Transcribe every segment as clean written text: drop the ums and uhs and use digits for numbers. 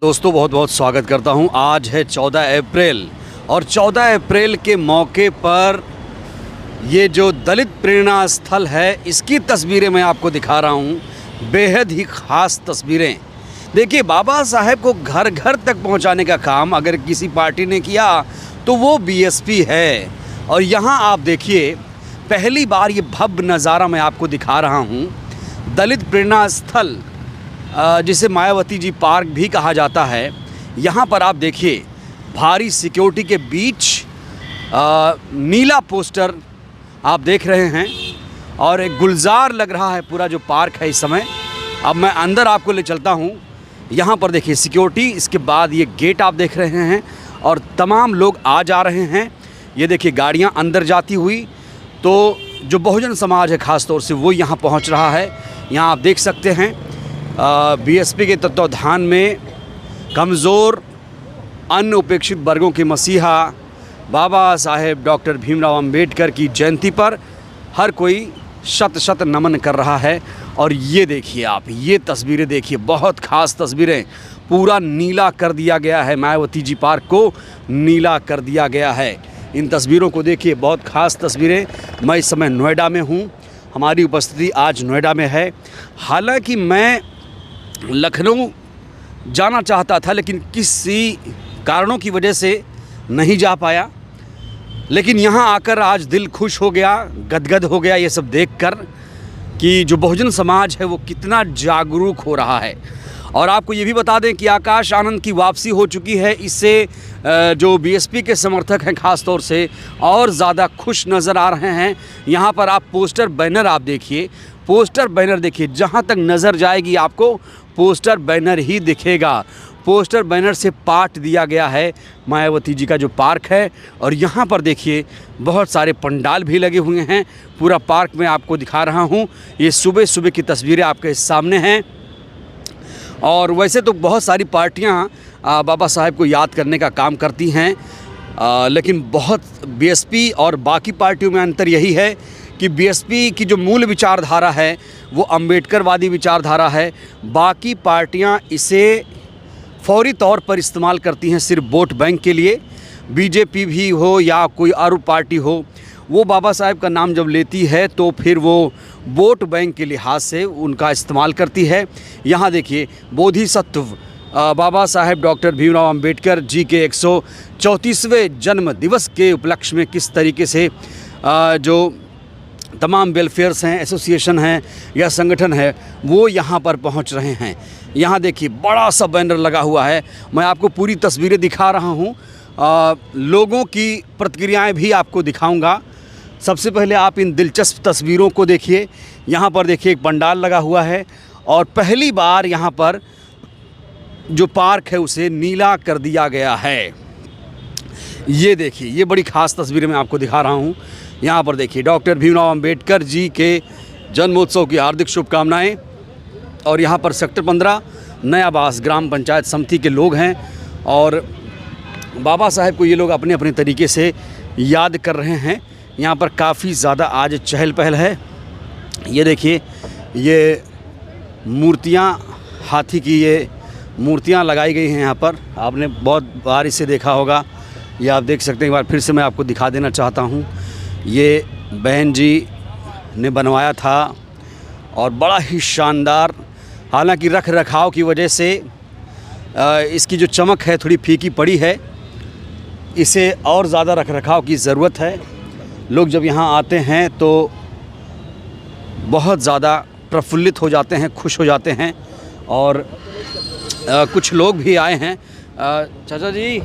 दोस्तों बहुत बहुत स्वागत करता हूं। आज है 14 अप्रैल और 14 अप्रैल के मौके पर ये जो दलित प्रेरणा स्थल है इसकी तस्वीरें मैं आपको दिखा रहा हूं। बेहद ही ख़ास तस्वीरें। देखिए, बाबा साहेब को घर घर तक पहुंचाने का काम अगर किसी पार्टी ने किया तो वो बीएसपी है। और यहाँ आप देखिए, पहली बार ये भव्य नज़ारा मैं आपको दिखा रहा हूँ। दलित प्रेरणा स्थल जिसे मायावती जी पार्क भी कहा जाता है, यहाँ पर आप देखिए भारी सिक्योरिटी के बीच नीला पोस्टर आप देख रहे हैं और एक गुलजार लग रहा है पूरा जो पार्क है इस समय। अब मैं अंदर आपको ले चलता हूँ। यहाँ पर देखिए सिक्योरिटी, इसके बाद ये गेट आप देख रहे हैं और तमाम लोग आ जा रहे हैं। ये देखिए गाड़ियाँ अंदर जाती हुई, तो जो बहुजन समाज है ख़ास तौर से वो यहाँ पहुँच रहा है। यहाँ आप देख सकते हैं बीएसपी के तत्वावधान में कमज़ोर अन्य उपेक्षित वर्गों के मसीहा बाबा साहेब डॉक्टर भीमराव अंबेडकर की जयंती पर हर कोई शत शत नमन कर रहा है। और ये देखिए आप, ये तस्वीरें देखिए, बहुत ख़ास तस्वीरें। पूरा नीला कर दिया गया है, मायावती जी पार्क को नीला कर दिया गया है। इन तस्वीरों को देखिए, बहुत ख़ास तस्वीरें। मैं इस समय नोएडा में हूँ, हमारी उपस्थिति आज नोएडा में है। हालांकि मैं लखनऊ जाना चाहता था लेकिन किसी कारणों की वजह से नहीं जा पाया, लेकिन यहाँ आकर आज दिल खुश हो गया, गदगद हो गया ये सब देखकर कि जो बहुजन समाज है वो कितना जागरूक हो रहा है। और आपको ये भी बता दें कि आकाश आनंद की वापसी हो चुकी है। इससे जो बीएसपी के समर्थक हैं ख़ास तौर से और ज़्यादा खुश नज़र आ रहे हैं। यहाँ पर आप पोस्टर बैनर आप देखिए, पोस्टर बैनर देखिए, जहाँ तक नज़र जाएगी आपको पोस्टर बैनर ही दिखेगा। पोस्टर बैनर से पाट दिया गया है मायावती जी का जो पार्क है। और यहाँ पर देखिए बहुत सारे पंडाल भी लगे हुए हैं। पूरा पार्क मैं आपको दिखा रहा हूँ। ये सुबह सुबह की तस्वीरें आपके सामने हैं। और वैसे तो बहुत सारी पार्टियाँ बाबा साहेब को याद करने का काम करती हैं, लेकिन बहुत बीएसपी और बाकी पार्टियों में अंतर यही है कि बीएसपी की जो मूल विचारधारा है वो अम्बेडकरवादी विचारधारा है। बाकी पार्टियां इसे फौरी तौर पर इस्तेमाल करती हैं सिर्फ वोट बैंक के लिए। बीजेपी भी हो या कोई और पार्टी हो, वो बाबा साहेब का नाम जब लेती है तो फिर वो वोट बैंक के लिहाज से उनका इस्तेमाल करती है। यहाँ देखिए बोधिसत्व बाबा साहेब डॉक्टर भीमराव अंबेडकर जी के 134वें जन्म दिवस के उपलक्ष्य में किस तरीके से जो तमाम वेलफेयर्स हैं, एसोसिएशन हैं या संगठन है वो यहाँ पर पहुँच रहे हैं। यहाँ देखिए बड़ा सा बैनर लगा हुआ है। मैं आपको पूरी तस्वीरें दिखा रहा हूँ, लोगों की प्रतिक्रियाएं भी आपको दिखाऊंगा। सबसे पहले आप इन दिलचस्प तस्वीरों को देखिए। यहाँ पर देखिए एक पंडाल लगा हुआ है और पहली बार यहाँ पर जो पार्क है उसे नीला कर दिया गया है। ये देखिए, ये बड़ी ख़ास तस्वीरें मैं आपको दिखा रहा हूँ। यहाँ पर देखिए डॉक्टर भीमराव अंबेडकर जी के जन्मोत्सव की हार्दिक शुभकामनाएं। और यहाँ पर सेक्टर 15 नया बास ग्राम पंचायत समिति के लोग हैं और बाबा साहेब को ये लोग अपने अपने तरीके से याद कर रहे हैं। यहाँ पर काफ़ी ज़्यादा आज चहल पहल है। ये देखिए, ये मूर्तियाँ, हाथी की ये मूर्तियाँ लगाई गई हैं यहाँ पर। आपने बहुत बार इसे देखा होगा, ये आप देख सकते हैं। एक बार फिर से मैं आपको दिखा देना चाहता हूँ। ये बहन जी ने बनवाया था और बड़ा ही शानदार, हालांकि रख रखाव की वजह से इसकी जो चमक है थोड़ी फीकी पड़ी है। इसे और ज़्यादा रख रखाव की ज़रूरत है। लोग जब यहाँ आते हैं तो बहुत ज़्यादा प्रफुल्लित हो जाते हैं, खुश हो जाते हैं। और कुछ लोग भी आए हैं। चाचा जी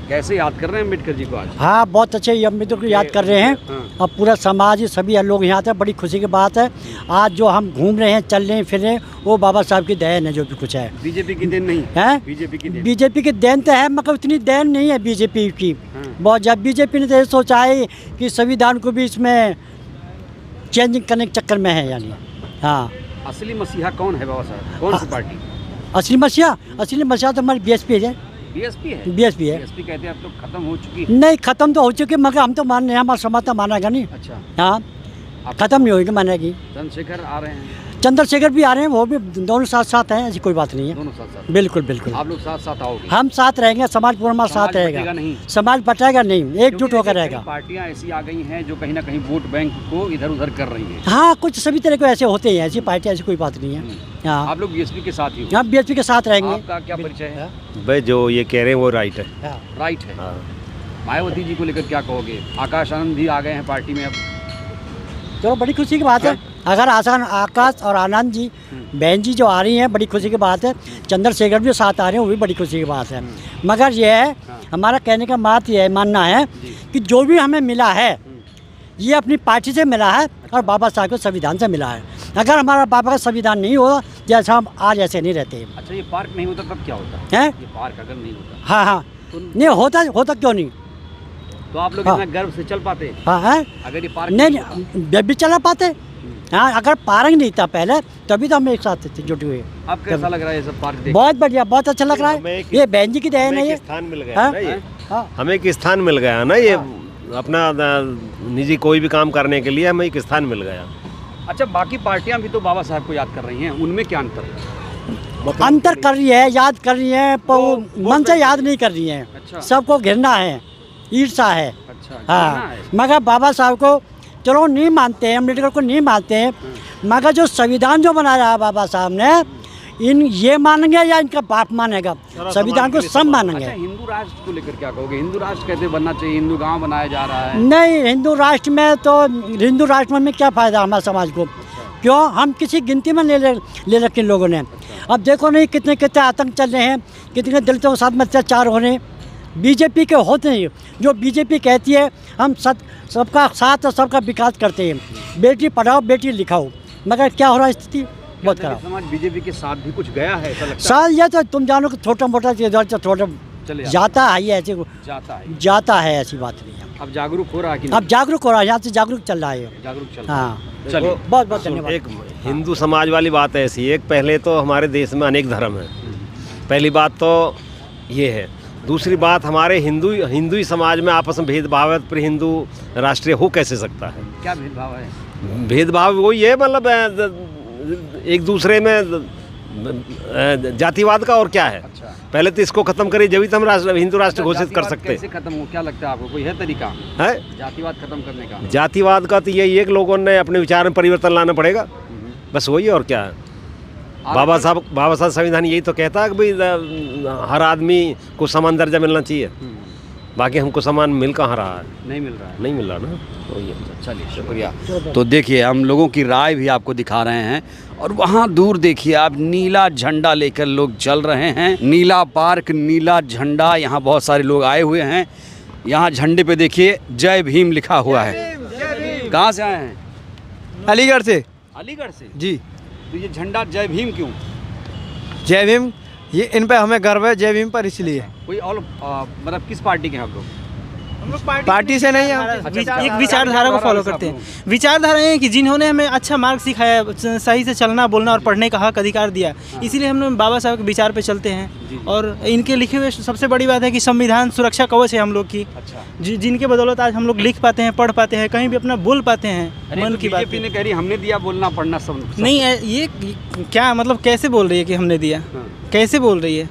कैसे याद कर रहे हैं अम्बेडकर जी को आज? हाँ, बहुत अच्छे अम्बेडकर को याद कर रहे हैं। अब पूरा समाज, सभी लोग यहाँ आते हैं, बड़ी खुशी की बात है। आज जो हम घूम रहे हैं, चल रहे हैं, फिर रहे हैं, वो बाबा साहब की देन है जो भी कुछ है। बीजेपी की देन नहीं है? बीजेपी की देन तो है, मगर उतनी देन नहीं है बीजेपी की। बहुत जब बीजेपी ने तो सोचा है कि संविधान को भी इसमें चेंजिंग करने के चक्कर में है। यानी हाँ, असली मसीहा कौन है बाबा साहब? कौन सी पार्टी? असली मसीहा तो हमारी बीएसपी है। बीएसपी है। बीएसपी कहते हैं अब तो खत्म हो चुकी है। नहीं, खत्म तो हो चुकी है, मगर हम तो मान रहे हैं, हमारा समाज तो मानेगा नहीं। अच्छा, हाँ, खत्म नहीं होगी, मानेगी। चंद्रशेखर आ रहे हैं। चंद्रशेखर भी आ रहे हैं, वो भी दोनों साथ साथ हैं, ऐसी कोई बात नहीं है। दोनों साथ साथ। बिल्कुल बिल्कुल आप लोग साथ साथ आओगे? हम साथ रहेंगे, समाज पूरा हमारा साथ समाज बटेगा रहेगा, नहीं? समाज बटेगा नहीं, एकजुट क्योंकि होकर देखिए, रहेगा। कई पार्टियां ऐसी आ गई हैं जो कहीं ना कहीं वोट बैंक को इधर उधर कर रही हैं। हाँ, कुछ सभी तरह के ऐसे होते हैं, ऐसी पार्टी ऐसी कोई बात नहीं है। हाँ, आप लोग बीएसपी के साथ ही हो? हम बीएसपी के साथ रहेंगे। आपका क्या परिचय है? भाई जो ये कह रहे हैं वो राइट है। राइट है। हाँ। मायावती जी को लेकर क्या कहोगे? आकाश आनंद भी आ गए हैं पार्टी में अब। चलो, बड़ी खुशी की बात है। अगर आकाश और आनंद जी बहन जी जो आ रही हैं, बड़ी खुशी की बात है। चंद्रशेखर भी साथ आ रहे हैं, वो भी बड़ी खुशी की बात है। मगर ये है, हमारा कहने का बात ये है, मानना है कि जो भी हमें मिला है ये अपनी पार्टी से मिला है और बाबा साहब के संविधान से मिला है। अगर हमारा बाबा का संविधान नहीं होता, जैसा हम आज ऐसे नहीं रहते। अच्छा, ये पार्क नहीं होता तब क्या होता हैं? ये पार्क अगर नहीं होता हाँ हाँ, तो नहीं होता क्यों नहीं? तो आप लोग हाँ। इतना गर्व से चल पाते? हाँ है, अगर ये पार्क नहीं जब भी चला पाते। हाँ, अगर पार्क नहीं था पहले, तभी तो हम एक साथ जुटे हुए। अब कैसा लग रहा है ये सब पार्क देख? बहुत बढ़िया, बहुत अच्छा लग रहा हमें है। एक- ये बहन जी की देन है हमें ये। एक स्थान मिल गया हाँ? ना ये। हाँ, हमें एक स्थान मिल गया ना ये, अपना निजी कोई भी काम करने के लिए हमें एक स्थान मिल गया। अच्छा, बाकी पार्टियां भी तो बाबा साहब को याद कर रही हैं, उनमें क्या अंतर है? अंतर कर रही है, याद कर रही है, पर मन से याद नहीं कर रही है। अच्छा। सबको घृणा है, ईर्षा है। अच्छा, घृणा हाँ, है। मगर बाबा साहब को चलो नहीं मानते हैं, अम्बेडकर को नहीं मानते हैं, मगर जो संविधान जो बनाया है बाबा साहब ने, इन ये मानेंगे या इनका बाप मानेगा? संविधान को सब मानेंगे। अच्छा, हिंदू राष्ट्र को लेकर क्या कहोगे? हिंदू राष्ट्र कैसे बनना चाहिए? हिंदू गांव बनाया जा रहा है। नहीं, हिंदू राष्ट्र में तो हिंदू राष्ट्र में क्या फ़ायदा हमारे समाज को? क्यों? हम किसी गिनती में ले रखे इन लोगों ने। अब देखो नहीं, कितने कितने आतंक चल रहे हैं, कितने दलितों के साथ में अत्याचार हो रहे हैं। बीजेपी के होते हैं, जो बीजेपी कहती है हम सबका साथ और सबका विकास करते हैं, बेटी पढ़ाओ बेटी लिखाओ, मगर क्या हो रहा है स्थिति? बहुत क्या खराब। समाज बीजेपी के साथ भी कुछ गया है, ऐसा लगता साल ये तो तुम जानो कि छोटा मोटा छोटा चले जाता है, ये ऐसे जाता है, ऐसी बात नहीं है। अब जागरूक हो रहा है कि अब जागरूक हो रहा है, यहाँ से जागरूक चल रहा है। जागरूक चल रहा हाँ, है। चलिए, बहुत बहुत धन्यवाद। एक हिंदू समाज वाली बात ऐसी है, एक पहले तो हमारे देश में अनेक धर्म है, पहली बात तो ये है। दूसरी बात, हमारे हिंदू ही समाज में आपस में भेदभाव है, फिर हिंदू राष्ट्रीय हो कैसे सकता है? क्या भेदभाव है? भेदभाव वही है, मतलब एक दूसरे में जातिवाद का, और क्या है? अच्छा, पहले तो इसको खत्म करिए, जब भी तो हम हिंदू राष्ट्र घोषित कर सकते कैसे खत्म हो? क्या लगता है आपको? कोई है तरीका हैं। जातिवाद खत्म करने का? जातिवाद का तो यही है कि लोगों ने अपने विचार में परिवर्तन लाना पड़ेगा, बस वही, और क्या है? बाबा साहब संविधान यही तो कहता है कि भाई हर आदमी को समान दर्जा मिलना चाहिए। बाकी हमको समान मिल कहाँ रहा है? नहीं मिल रहा है। नहीं मिल रहा ना, वही है। चलिए, शुक्रिया। तो देखिए, हम लोगों की राय भी आपको दिखा रहे हैं, और वहाँ दूर देखिए आप, नीला झंडा लेकर लोग चल रहे हैं। नीला पार्क, नीला झंडा, यहाँ बहुत सारे लोग आए हुए हैं। यहाँ झंडे पे देखिए जय भीम लिखा हुआ है। कहाँ से आए हैं? अलीगढ़ से। अलीगढ़ से? जी। तो ये झंडा जय भीम क्यों? जय भीम, ये इन पे हमें गर्व है, जय भीम पर, इसलिए। कोई और मतलब किस पार्टी के हैं आप लोग? हम लोग पार्टी से नहीं, हम एक विचारधारा को फॉलो करते हैं। विचारधारा है कि जिन्होंने हमें अच्छा मार्ग सिखाया, सही से चलना बोलना और पढ़ने का हक अधिकार दिया, इसीलिए हम लोग बाबा साहब के विचार पे चलते हैं। और इनके लिखे हुए सबसे बड़ी बात है कि संविधान सुरक्षा कवच है हम लोग की। अच्छा, जिनके बदौलत आज हम लोग लिख पाते हैं, पढ़ पाते हैं, कहीं भी अपना बोल पाते हैं मन की बात। बीजेपी ने कह रही हमने दिया बोलना पढ़ना सब नहीं, ये क्या मतलब, कैसे बोल रही है कि हमने दिया? कैसे बोल रही है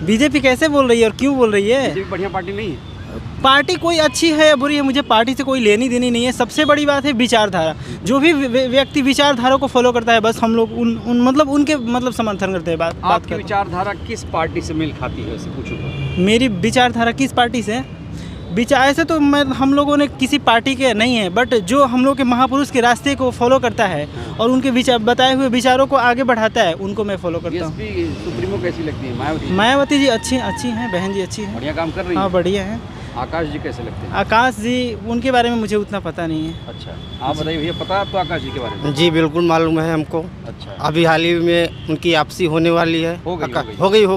बीजेपी? कैसे बोल रही है और क्यों बोल रही है? बीजेपी बढ़िया पार्टी नहीं है। पार्टी कोई अच्छी है या बुरी है, मुझे पार्टी से कोई लेनी देनी नहीं है। सबसे बड़ी बात है विचारधारा। जो भी व्यक्ति विचारधारा को फॉलो करता है, बस हम लोग मतलब उनके मतलब समर्थन करते हैं। बात आपकी विचारधारा किस पार्टी से मेल खाती है, ऐसे पूछो तो? मेरी विचारधारा किस पार्टी से? ऐसे तो हम लोगों ने किसी पार्टी के नहीं है, बट जो हम लोग के महापुरुष के रास्ते को फॉलो करता है और उनके विचार बताए हुए विचारों को आगे बढ़ाता है, उनको मैं फॉलो करता हूँ। बीएसपी सुप्रीमो कैसी लगती है? मायावती? मायावती जी अच्छी हैं, बहन जी अच्छी हैं, बढ़िया काम कर रही है। हाँ बढ़िया है। आकाश जी कैसे लगते हैं? आकाश जी, उनके बारे में मुझे उतना पता नहीं है। अच्छा, आप बताइए भैया, पता है आपको आकाश जी के बारे में? जी बिल्कुल मालूम है हमको। अच्छा, अभी हाल ही में उनकी आपसी होने वाली है। हो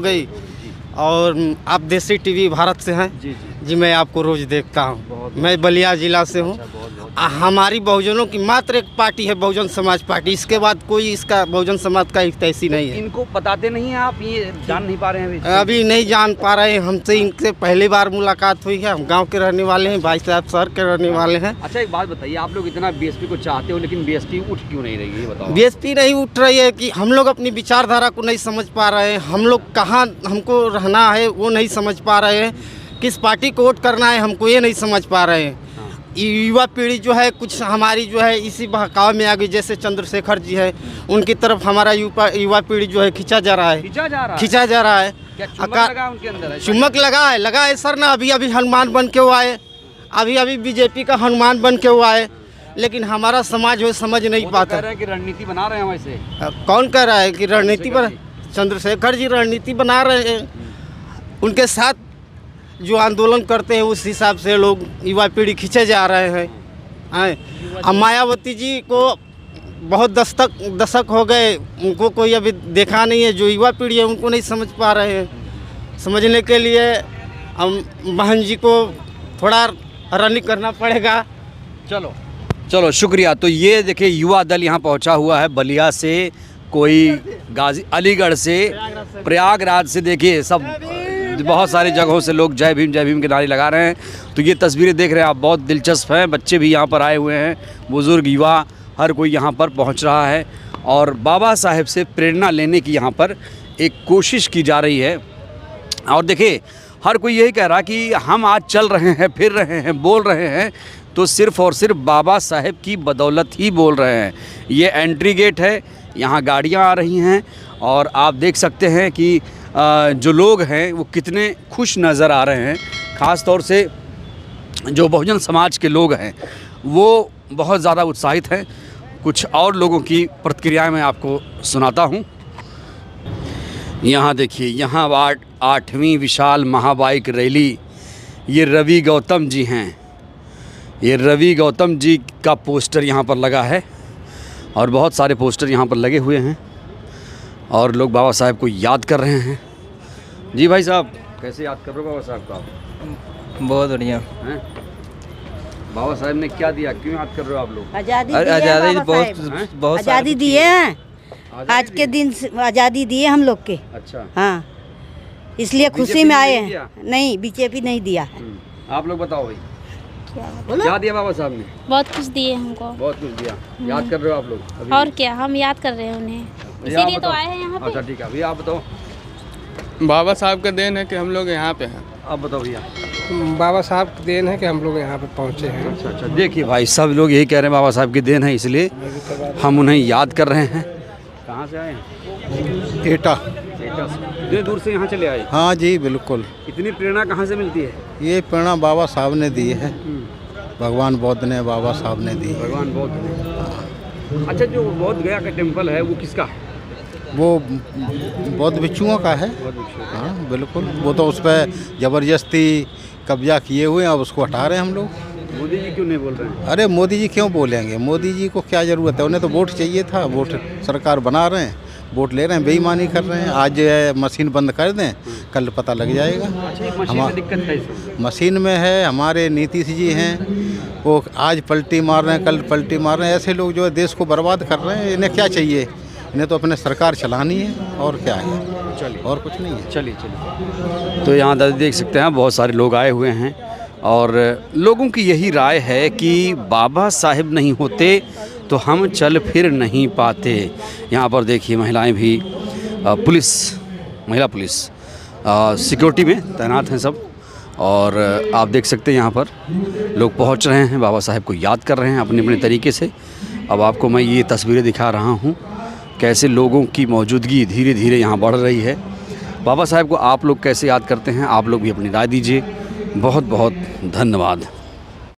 गई। और आप देसी टीवी भारत से हैं? जी। जी, मैं आपको रोज़ देखता हूँ। मैं बलिया ज़िला से हूँ। हमारी बहुजनों की मात्र एक पार्टी है, बहुजन समाज पार्टी। इसके बाद कोई इसका बहुजन समाज का हितैषी नहीं है। इनको बताते नहीं हैं आप, ये जान नहीं पा रहे हैं अभी नहीं जान पा रहे हैं। हमसे इनसे पहली बार मुलाकात हुई है। हम गांव के रहने वाले हैं, भाई साहब शहर के रहने वाले हैं। अच्छा एक बात बताइए, आप लोग इतना बीएसपी को चाहते हो लेकिन बीएसपी उठ क्यों नहीं रही है, ये बताओ। बीएसपी नहीं उठ रही है कि हम लोग अपनी विचारधारा को नहीं समझ पा रहे हैं। हम लोग कहाँ हमको रहना है वो नहीं समझ पा रहे हैं। किस पार्टी को वोट करना है हमको ये नहीं समझ पा रहे हैं। युवा पीढ़ी जो है कुछ हमारी जो है इसी बहकाव में आ गई। जैसे चंद्रशेखर जी है, उनकी तरफ हमारा युवा पीढ़ी जो है खींचा जा रहा है। खींचा जा रहा है क्या चुम्बक लगा उनके अंदर है? चुम्बक लगा है सर ना। अभी हनुमान बन के वो आए, अभी बीजेपी का हनुमान बन के वो आए, लेकिन हमारा समाज वो समझ नहीं पाता। कह रहे हैं कि रणनीति बना रहे हैं वैसे। कौन कह रहा है कि रणनीति पर? चंद्रशेखर जी रणनीति बना रहे हैं। उनके साथ जो आंदोलन करते हैं उस हिसाब से लोग युवा पीढ़ी खींचे जा रहे हैं। अब मायावती जी को बहुत दशक हो गए, उनको कोई अभी देखा नहीं है। जो युवा पीढ़ी है उनको नहीं समझ पा रहे हैं। समझने के लिए हम बहन जी को थोड़ा रनिंग करना पड़ेगा। चलो शुक्रिया। तो ये देखिए युवा दल यहाँ पहुँचा हुआ है, बलिया से, कोई अलीगढ़ से, प्रयागराज से, देखिए सब बहुत सारी जगहों से लोग जय भीम के नारे लगा रहे हैं। तो ये तस्वीरें देख रहे हैं आप, बहुत दिलचस्प हैं। बच्चे भी यहाँ पर आए हुए हैं, बुज़ुर्ग, युवा, हर कोई यहाँ पर पहुँच रहा है और बाबा साहेब से प्रेरणा लेने की यहाँ पर एक कोशिश की जा रही है। और देखिए हर कोई यही कह रहा कि हम आज चल रहे हैं, फिर रहे हैं, बोल रहे हैं तो सिर्फ़ और सिर्फ बाबा साहेब की बदौलत ही बोल रहे हैं। ये एंट्री गेट है, यहाँ गाड़ियाँ आ रही हैं और आप देख सकते हैं कि जो लोग हैं वो कितने खुश नज़र आ रहे हैं। ख़ास तौर से जो बहुजन समाज के लोग हैं वो बहुत ज़्यादा उत्साहित हैं। कुछ और लोगों की प्रतिक्रियाएं मैं आपको सुनाता हूं। यहाँ देखिए, यहाँ 8वीं विशाल महाबाइक रैली, ये रवि गौतम जी हैं। ये रवि गौतम जी का पोस्टर यहाँ पर लगा है और बहुत सारे पोस्टर यहाँ पर लगे हुए हैं और लोग बाबा साहब को याद कर रहे हैं। जी भाई साहब, कैसे याद कर रहे हो बाबा साहब को आप? बहुत बढ़िया हैं? बाबा साहब ने क्या दिया, क्यों याद कर रहे हो आप लोग? आज़ादी बहुत आज़ादी दिए हैं। आज के दिन आज़ादी दिए हम लोग के। अच्छा, हाँ, इसलिए खुशी में आए हैं। नहीं, बीजेपी नहीं दिया है। आप लोग बताओ भाई, क्या दिया बाबा साहब ने? बहुत कुछ दिए हमको। बहुत कुछ दिया। याद कर रहे हो आप लोग अभी? और क्या, हम याद कर रहे हैं उन्हें, इसीलिए तो आए हैं यहाँ पे। अच्छा ठीक है, भैया आप बताओ। बाबा साहब का देन है कि हम लोग यहाँ पे हैं। आप बताओ भैया। बाबा साहब की देन है कि हम लोग यहाँ पे पहुँचे हैं। अच्छा, देखिए भाई, सब लोग यही कह रहे हैं बाबा साहब की देन है, इसलिए हम उन्हें याद कर रहे हैं। कहाँ से आए हैं? एटा। इतनी दूर से यहाँ चले आए? हाँ जी बिल्कुल। इतनी प्रेरणा कहाँ से मिलती है? ये प्रेरणा बाबा साहब ने दी है। भगवान बौद्ध ने, बाबा साहब ने दी। भगवान बौद्ध ने। अच्छा, जो बौद्ध गया का टेम्पल है वो किसका है? वो बौद्ध भिक्षुओं का है। हाँ बिल्कुल। वो तो उस पर ज़बरदस्ती कब्जा किए हुए हैं, अब उसको हटा रहे हैं हम लोग। मोदी जी क्यों नहीं बोल रहे हैं? अरे मोदी जी क्यों बोलेंगे? मोदी जी को क्या ज़रूरत है? उन्हें तो वोट चाहिए था। वोट सरकार बना रहे हैं, वोट ले रहे हैं, बेईमानी कर रहे हैं। आज मशीन बंद कर दें, कल पता लग जाएगा। मशीन दिक्कत है? मशीन में है, हमारे नीतीश जी हैं, वो आज पलटी मार रहे हैं, कल पलटी मार रहे हैं। ऐसे लोग जो है देश को बर्बाद कर रहे हैं। इन्हें क्या चाहिए? इन्हें तो अपने सरकार चलानी है, और क्या है? चलिए, और कुछ नहीं है। चलिए। तो यहाँ देख सकते हैं बहुत सारे लोग आए हुए हैं और लोगों की यही राय है कि बाबा साहेब नहीं होते तो हम चल फिर नहीं पाते। यहाँ पर देखिए महिलाएं भी, महिला पुलिस सिक्योरिटी में तैनात हैं सब, और आप देख सकते हैं यहाँ पर लोग पहुँच रहे हैं, बाबा साहेब को याद कर रहे हैं अपने अपने तरीके से। अब आपको मैं ये तस्वीरें दिखा रहा हूँ कैसे लोगों की मौजूदगी धीरे धीरे यहाँ बढ़ रही है। बाबा साहेब को आप लोग कैसे याद करते हैं? आप लोग भी अपनी राय दीजिए। बहुत बहुत धन्यवाद।